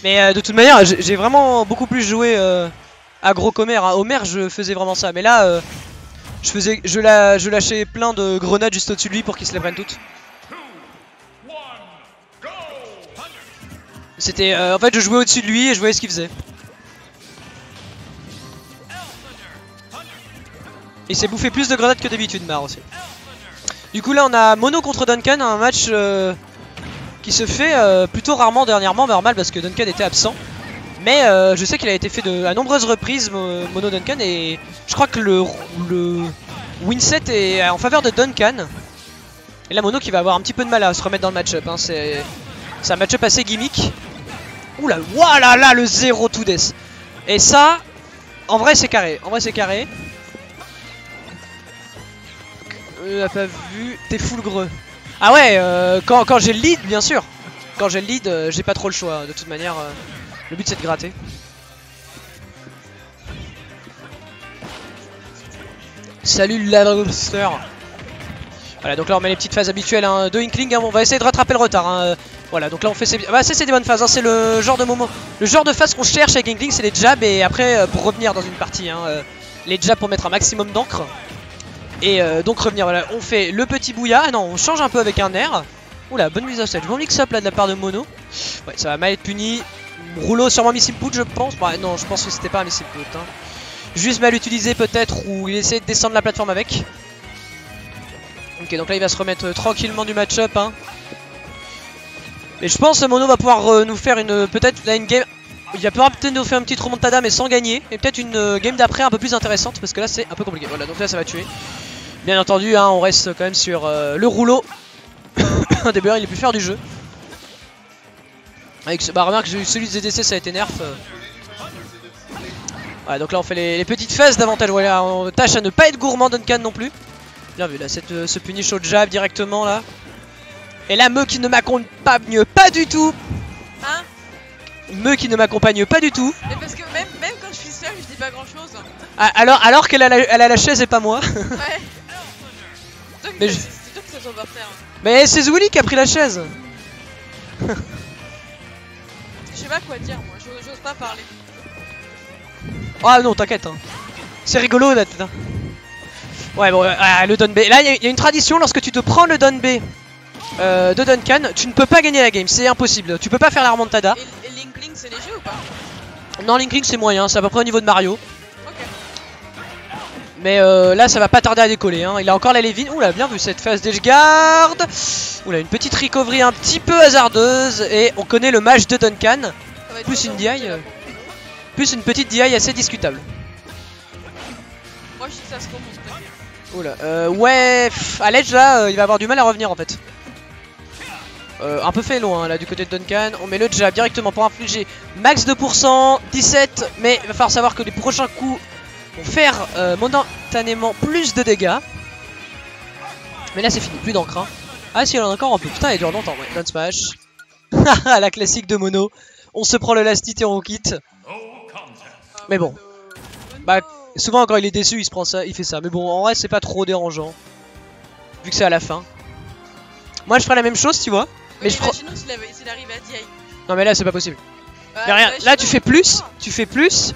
Mais de toute manière, j'ai vraiment beaucoup plus joué aggro qu'Homer. Hein. Homer, je faisais vraiment ça. Mais là, je lâchais plein de grenades juste au-dessus de lui pour qu'il se les prenne toutes. C'était en fait je jouais au-dessus de lui et je voyais ce qu'il faisait. Il s'est bouffé plus de grenades que d'habitude, Mar aussi. Du coup là on a Mono contre Duncan, un match qui se fait plutôt rarement dernièrement, normal parce que Duncan était absent. Mais je sais qu'il a été fait à nombreuses reprises Mono Duncan et je crois que le winset est en faveur de Duncan. Et là Mono qui va avoir un petit peu de mal à se remettre dans le match-up, hein. C'est un match-up assez gimmick. Oula, voilà là le 0 to death. Et ça, en vrai c'est carré. En vrai c'est carré. A pas vu, t'es full greux. Ah ouais, quand j'ai le lead bien sûr. Quand j'ai le lead, j'ai pas trop le choix. De toute manière, le but c'est de gratter. Salut Lobster. Voilà, donc là on met les petites phases habituelles hein, de Inkling, hein, on va essayer de rattraper le retard. Hein. Voilà, donc là on fait ces... Bah, c'est des bonnes phases, hein, c'est le genre de moment. Le genre de phase qu'on cherche avec Inkling, c'est les jabs et après pour revenir dans une partie. Hein, les jabs pour mettre un maximum d'encre. Et donc revenir, voilà, on fait le petit bouilla. Ah non, on change un peu avec un air. Oula, bonne mise en stage. Bon mix-up là de la part de Mono. Ouais, ça va mal être puni. Rouleau sûrement missile put, je pense. Bah non, je pense que c'était pas un missile put. Hein. Juste mal utilisé peut-être, ou il essaie de descendre la plateforme avec. Ok, donc là il va se remettre tranquillement du match-up. Hein. Mais je pense que Mono va pouvoir nous faire peut-être une game. Il va pouvoir peut-être nous faire une petite remontada mais sans gagner. Et peut-être une game d'après un peu plus intéressante parce que là c'est un peu compliqué. Voilà, donc là ça va tuer. Bien entendu, hein, on reste quand même sur le rouleau. Un des meilleurs, il est plus faire du jeu. Avec ce... Bah remarque, celui de ZDC ça a été nerf. Voilà, donc là on fait les petites phases d'avantage. Voilà, on tâche à ne pas être gourmand Duncan non plus. Bien vu là, ce punish au jab directement là. Et là, Meu qui ne m'accompagne pas du tout. Hein? Meu qui ne m'accompagne pas du tout. Mais parce que même quand je suis seule, je dis pas grand chose. Ah, alors qu'elle a, la chaise et pas moi. Ouais. Mais c'est toi qui s'assoit par terre. Mais c'est Zwilly qui a pris la chaise. Je sais pas quoi dire moi, j'ose pas parler. Ah non, t'inquiète. Hein. C'est rigolo là. Ouais, bon, le down B. Là, il y a une tradition, lorsque tu te prends le down B de Duncan, tu ne peux pas gagner la game, c'est impossible. Tu peux pas faire la remontada. Et Linkling, c'est léger ou pas? Non, Linkling c'est moyen, c'est à peu près au niveau de Mario. Ok. Mais là, ça va pas tarder à décoller. Hein. Il a encore la Levin. Oula, bien vu cette phase d'Edgeguard. Oula, une petite recovery un petit peu hasardeuse. Et on connaît le match de Duncan. Plus une DI. Plus une petite DI assez discutable. Moi, je dis que ça se remonte. Oula, ouais, à l'edge là, il va avoir du mal à revenir en fait. Un peu fait loin là du côté de Duncan. On met le jab directement pour infliger max 2%, 17. Mais il va falloir savoir que les prochains coups vont faire momentanément plus de dégâts. Mais là c'est fini, plus d'encre. Hein. Ah si, il en a encore un peu. Putain, il dure longtemps. Ouais, down smash. La classique de Mono. On se prend le last hit et on quitte. Mais bon. Bah, souvent quand il est déçu, il se prend ça, il fait ça. Mais bon, en vrai, c'est pas trop dérangeant. Vu que c'est à la fin. Moi, je ferais la même chose, tu vois. Mais imaginons s'il arrive à DI. Non mais là c'est pas possible. Bah, mais rien, là tu fais plus, tu fais plus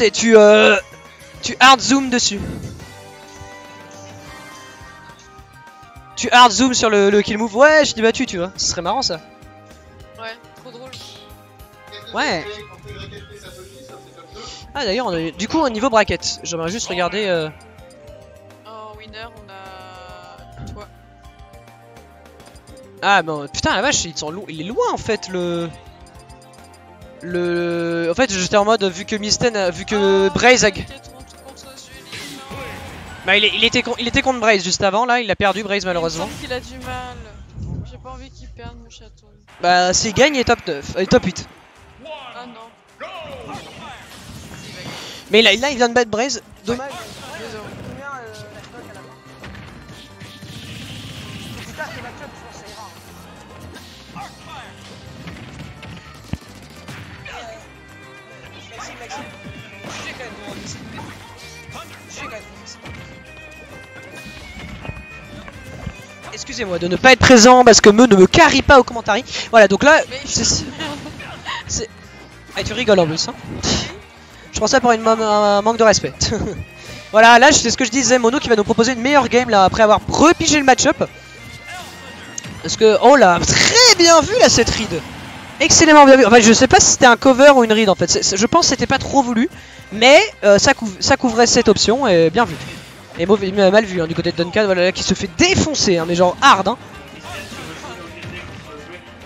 et tu hard zoom dessus. Tu hard zoom sur le kill move. Ouais, je t'ai battu, tu vois. Ce serait marrant ça. Ouais, trop drôle. Ouais. Ah d'ailleurs, du coup au niveau bracket, j'aimerais juste regarder. En winner, on a toi. Ah bon, putain la vache, il est loin en fait En fait j'étais en mode vu que Misten, vu que Braze a... Bah il était contre Braze juste avant là, il a perdu Braze malheureusement. Il a du mal. J'ai pas envie qu'il perde mon chaton. Bah s'il gagne il est top 9, top 8. Ah non. Mais là il vient de battre Braze, dommage. Excusez-moi de ne pas être présent parce que Meu ne me carry pas au commentary. Voilà donc là Ah, tu rigoles en plus, hein. Je pense ça pour un manque de respect. Voilà, là c'est ce que je disais, Mono qui va nous proposer une meilleure game là après avoir repigé le match-up. Parce que, oh là, très bien vu là cette read. Excellemment bien vu. Enfin, je sais pas si c'était un cover ou une read en fait. Je pense que c'était pas trop voulu. Mais ça couvrait cette option et bien vu. Et mal vu hein, du côté de Duncan, voilà là, qui se fait défoncer, hein, mais genre hard. Hein.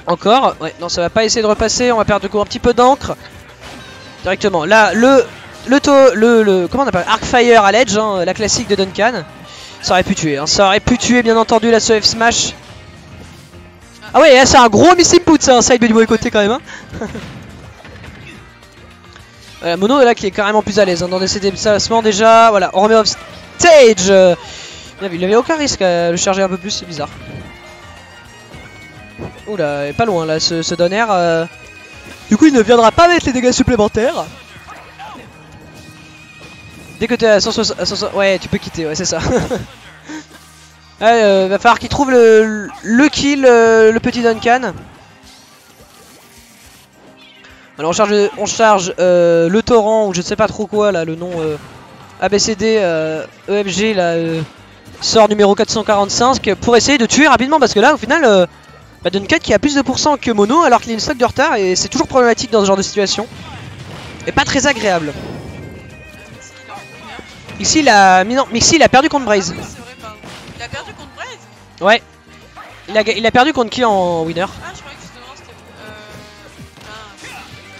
Encore, ouais, non, ça va pas essayer de repasser. On va perdre du coup un petit peu d'encre. Directement. Là, comment on appelle, Arcfire à l'edge, hein, la classique de Duncan. Ça aurait pu tuer, hein, ça aurait pu tuer bien entendu la F Smash. Ah ouais, c'est un gros miss input, ça, un side B du mauvais côté quand même. Hein. Voilà, Mono là qui est carrément plus à l'aise hein, dans ses déplacements déjà. Voilà, on remet off stage. Bien vu, il avait aucun risque à le charger un peu plus, c'est bizarre. Oula, il est pas loin là, ce Donner. Du coup, il ne viendra pas mettre les dégâts supplémentaires. Dès que t'es à 160, ouais, tu peux quitter, ouais, c'est ça. Ouais, va falloir qu'il trouve le kill, le petit Duncan. Alors on charge le torrent ou je ne sais pas trop quoi là, le nom ABCD EFG là, sort numéro 445 pour essayer de tuer rapidement parce que là au final Duncan qui a plus de pourcents que Mono alors qu'il a une stock de retard et c'est toujours problématique dans ce genre de situation. Et pas très agréable. Ici il a perdu contre Braze. C'est vrai, pardon. Il a perdu contre Braze? Ouais. Il a perdu contre qui en winner? Ah, je croyais que justement c'était.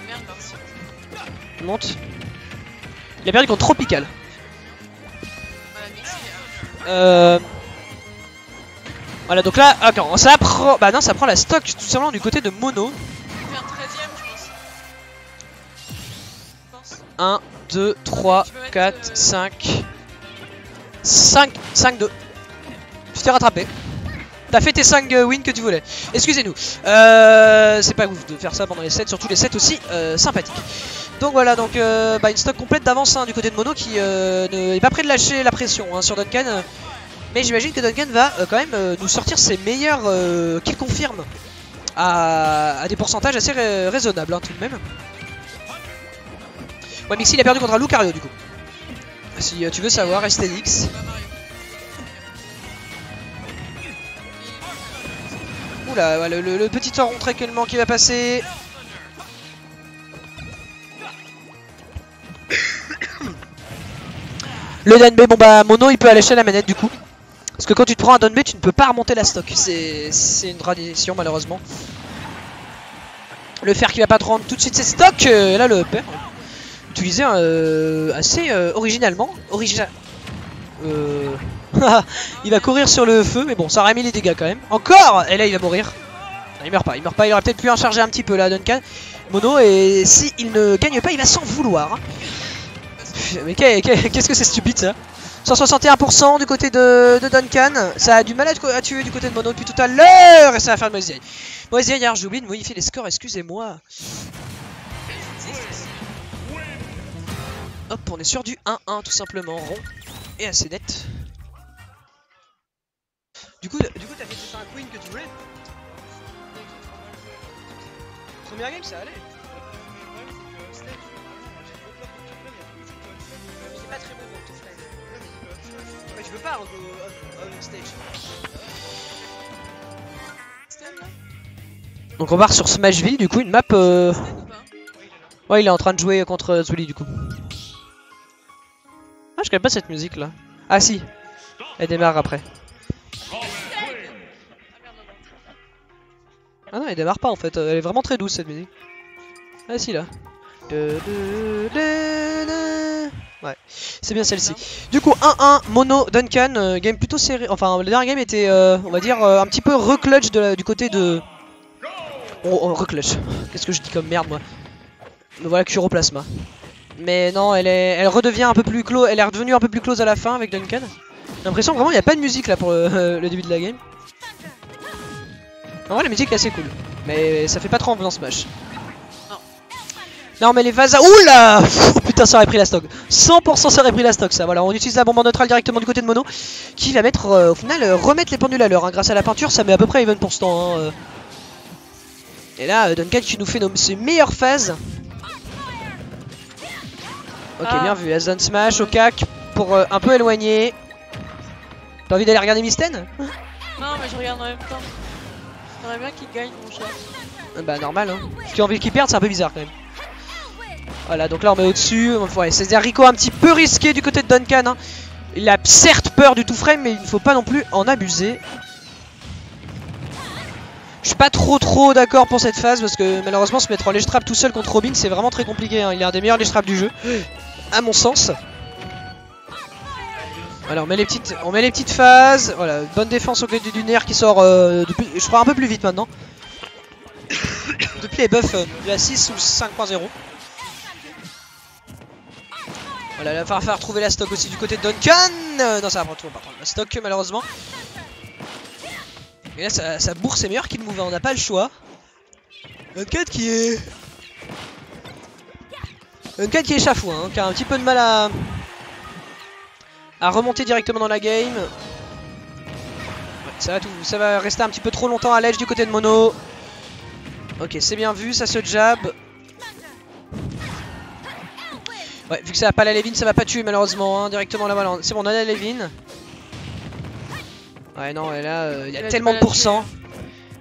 Merde, merci. Tu montes. Il a perdu contre Tropical. Voilà, donc là, attends, ça prend. Bah non, ça prend la stock tout simplement du côté de Mono. Il fait un 13ème, je pense. 1, 2, 3, 4, 5. 5, 2. Tu t'es rattrapé. T'as fait tes 5 wins que tu voulais. Excusez-nous. C'est pas ouf de faire ça pendant les sets, surtout les sets aussi sympathiques. Donc voilà, donc une stock complète d'avance hein, du côté de Mono qui n'est pas prêt de lâcher la pression hein, sur Duncan. Mais j'imagine que Duncan va quand même nous sortir ses meilleurs qu'il confirme à des pourcentages assez raisonnables hein, tout de même. Ouais, Mixi il a perdu contre un Lucario du coup. Si tu veux savoir, STX. Oula, ouais, le petit torrent tranquillement qui va passer. Le down B, bon bah Mono il peut aller chez la manette du coup. Parce que quand tu te prends un down B tu ne peux pas remonter la stock. C'est une tradition malheureusement. Le fer qui va pas te rendre tout de suite ses stocks. Là le père utilisé assez originalement. Il va courir sur le feu mais bon ça aurait mis les dégâts quand même. Encore. Et là il va mourir. Non, il meurt pas, il aurait peut-être pu en charger un petit peu là Duncan. Mono et si il ne gagne pas il va s'en vouloir. Mais qu'est-ce que c'est stupide ça. 161% du côté de Duncan. Ça a du mal à tuer du côté de Mono depuis tout à l'heure. Et ça va faire de mauvaise vieille. Mauvaise vieille, j'ai oublié de modifier les scores, excusez-moi. Hop, on est sur du 1-1 tout simplement, rond et assez net. Du coup t'as fait tout un queen que tu voulais. Première game ça allait. Pas très bon tout fly. Mais tu peux pas on stage. Donc on part sur Smashville du coup une map ouais il est en train de jouer contre Zully du coup. Ah je connais pas cette musique là. Ah si. Elle démarre après. Ah non elle démarre pas en fait. Elle est vraiment très douce cette musique. Ah si là. Ouais, c'est bien celle-ci. Du coup, 1-1, Mono, Duncan, game plutôt serré. Enfin, le dernier game était, on va dire, un petit peu reclutch du côté de... reclutch. Qu'est-ce que je dis comme merde, moi. Mais voilà, Curoplasma. Mais non, elle redevient un peu plus close. Elle est redevenue un peu plus close à la fin avec Duncan. J'ai l'impression vraiment il n'y a pas de musique là pour le début de la game. En vrai, la musique est assez cool. Mais ça fait pas trop ambiance Smash. Non mais les vases... Oula. Putain ça aurait pris la stock. 100% ça aurait pris la stock ça. Voilà on utilise la bombe en neutral directement du côté de Mono. Qui va mettre au final remettre les pendules à l'heure hein. Grâce à la peinture ça met à peu près even pour ce temps hein. Et là, Duncan qui nous fait ses meilleures phases. Ok, bien vu. As-Down Smash au cac pour un peu éloigner. T'as envie d'aller regarder Misten? Non, mais je regarde en même temps. J'aimerais bien qu'il gagne, mon chat. Bah, normal, hein. Si tu as envie qu'il perde, c'est un peu bizarre quand même. Voilà, donc là on met au-dessus. Ouais, c'est des haricots un petit peu risqués du côté de Duncan. Hein. Il a certes peur du tout frame, mais il ne faut pas non plus en abuser. Je suis pas trop d'accord pour cette phase parce que malheureusement se mettre en ledge trap tout seul contre Robin c'est vraiment très compliqué. Hein. Il est un des meilleurs ledge trap du jeu, à mon sens. Alors on met les petites phases. Voilà, bonne défense au côté du nerf qui sort depuis, je crois un peu plus vite maintenant. Depuis les buffs de la 6 ou 5.0. Voilà, il va falloir trouver la stock aussi du côté de Duncan. Non, ça va pas prendre la stock malheureusement. Et là, sa bourse est meilleure qu'il move, on n'a pas le choix. Duncan qui est chafou, hein, qui a un petit peu de mal à remonter directement dans la game. Ouais, ça va rester un petit peu trop longtemps à l'edge du côté de Mono. Ok, c'est bien vu, ça se jab. Ouais, vu que ça va pas la Levin, ça va pas tuer malheureusement, hein, directement là, voilà. C'est bon, on a la Levin. Ouais, non, et là, il y a tellement de pourcents.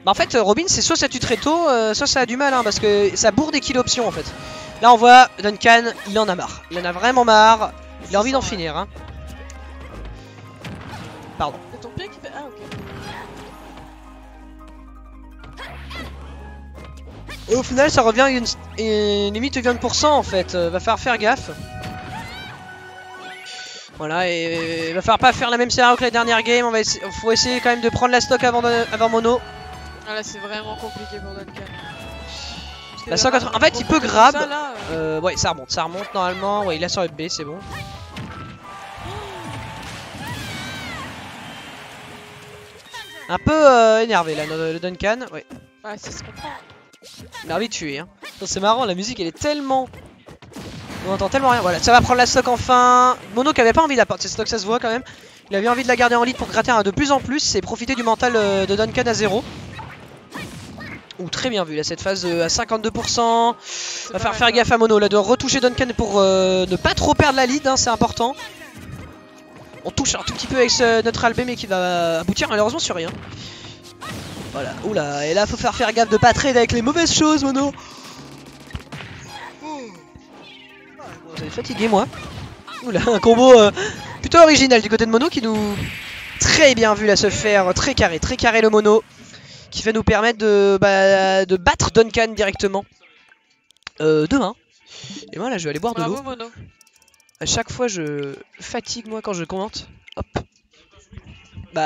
Bah, en fait, Robin, c'est soit ça tue très tôt, soit ça a du mal, hein, parce que ça bourre des kills options en fait. Là, on voit Duncan, il en a marre. Il en a vraiment marre. Il a envie d'en finir. Hein. Pardon. C'est ton pied qui fait. Ah, ok. Et au final, ça revient à une limite 20% en fait. Va falloir faire gaffe. Voilà, et il va falloir pas faire la même scénario que la dernière game. Faut essayer quand même de prendre la stock avant Mono. Ah là, c'est vraiment compliqué pour Duncan. La 180. En fait, il peut grab. Ça, là, ouais, ça remonte normalement. Ouais, il a sur FB, c'est bon. Un peu énervé là, le Duncan. Ouais. Ouais, ça se comprend. Il a envie de tuer. Hein. C'est marrant, la musique elle est tellement. On entend tellement rien. Voilà, ça va prendre la stock enfin. Mono qui avait pas envie de la porter cette stock, ça se voit quand même. Il avait envie de la garder en lead pour gratter un de plus en plus et profiter du mental de Duncan à 0. Ouh, très bien vu là cette phase à 52%. Va faire gaffe à Mono là de retoucher Duncan pour ne pas trop perdre la lead, hein, c'est important. On touche un tout petit peu avec notre Albé mais qui va aboutir malheureusement sur rien. Voilà, oula, et là faut faire gaffe de pas trade avec les mauvaises choses Mono. Vous êtes fatigué moi. Oula, un combo plutôt original du côté de Mono qui nous... Très bien vu là se faire, très carré le Mono. Qui va nous permettre de battre Duncan directement. Demain. Et moi là je vais aller boire de l'eau. Mono. À chaque fois je fatigue moi quand je commente. Hop.